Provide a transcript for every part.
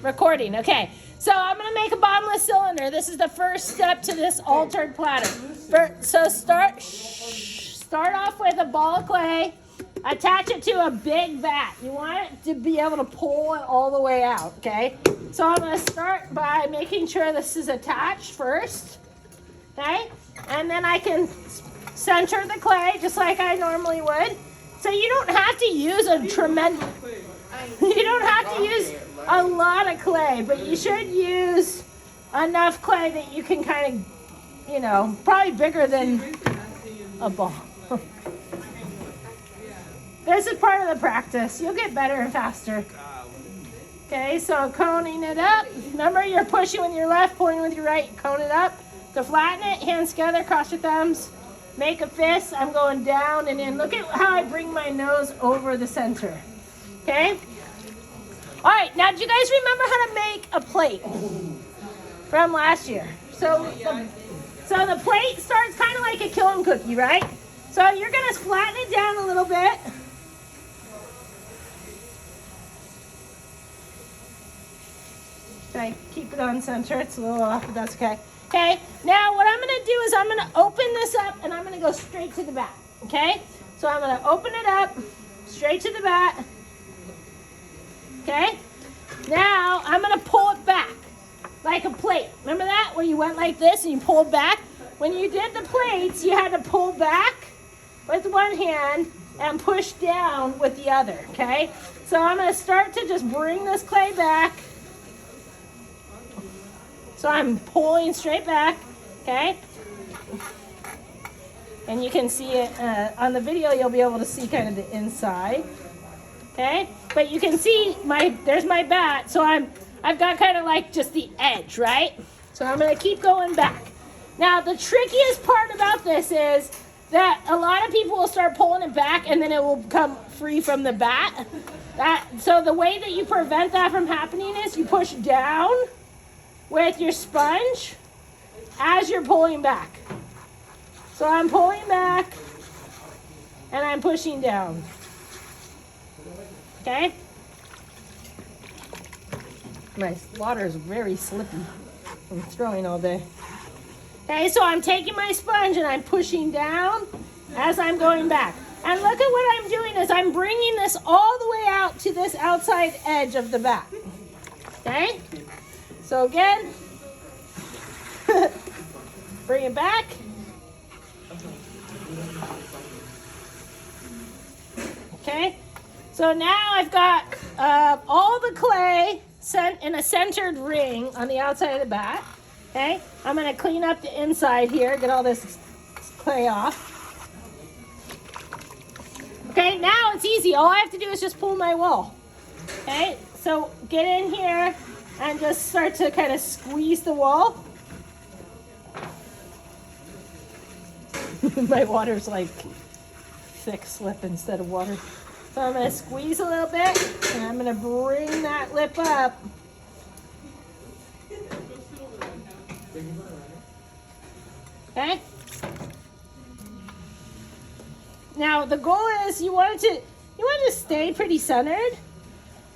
Recording, okay. So I'm gonna make a bottomless cylinder. This is the first step to this altered platter. So start off with a ball of clay, attach it to a big vat. You want it to be able to pull it all the way out, okay? So I'm gonna start by making sure this is attached first, okay? And then I can center the clay just like I normally would. So you don't have to use you don't have to use a lot of clay, but you should use enough clay that you can kind of, you know, probably bigger than a ball. This is part of the practice. You'll get better and faster. Okay, so coning it up. Remember, you're pushing with your left, pulling with your right. Cone it up. To flatten it, hands together, cross your thumbs. Make a fist. I'm going down and in. Look at how I bring my nose over the center. Okay? All right, now do you guys remember how to make a plate from last year? So the plate starts kind of like a kiln cookie, right? So you're going to flatten it down a little bit. Okay, keep it on center. It's a little off, but that's okay. Okay, now what I'm going to do is I'm going to open this up and I'm going to go straight to the bat. Okay, so I'm going to open it up, straight to the bat. Okay, now I'm going to pull it back like a plate. Remember that? Where you went like this and you pulled back? When you did the plates, you had to pull back with one hand and push down with the other, okay? So I'm going to start to just bring this clay back. So I'm pulling straight back, okay? And you can see it on the video, you'll be able to see kind of the inside. Okay, but you can see there's my bat, so I've got kind of like just the edge, right? So I'm gonna keep going back. Now the trickiest part about this is that a lot of people will start pulling it back and then it will come free from the bat. So the way that you prevent that from happening is you push down with your sponge as you're pulling back. So I'm pulling back and I'm pushing down. Okay? My water is very slippy. I'm throwing all day. Okay, so I'm taking my sponge and I'm pushing down as I'm going back. And look at what I'm doing is I'm bringing this all the way out to this outside edge of the bat. Okay? So again, bring it back. Okay? So now I've got all the clay sent in a centered ring on the outside of the bat. Okay, I'm going to clean up the inside here, get all this clay off. Okay, now it's easy. All I have to do is just pull my wall. Okay, so get in here and just start to kind of squeeze the wall. My water's like thick slip instead of water. So I'm going to squeeze a little bit, and I'm going to bring that lip up. Okay? Now, the goal is you want it to stay pretty centered,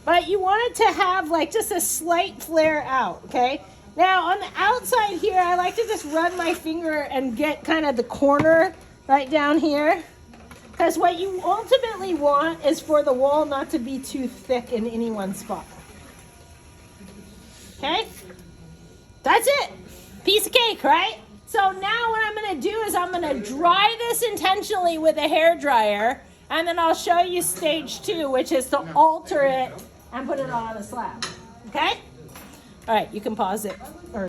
but you want it to have like just a slight flare out, okay? Now, on the outside here, I like to just run my finger and get kind of the corner right down here. Because what you ultimately want is for the wall not to be too thick in any one spot. Okay? That's it. Piece of cake, right? So now what I'm going to do is I'm going to dry this intentionally with a hair dryer. And then I'll show you stage 2, which is to alter it and put it on a slab. Okay? All right, you can pause it.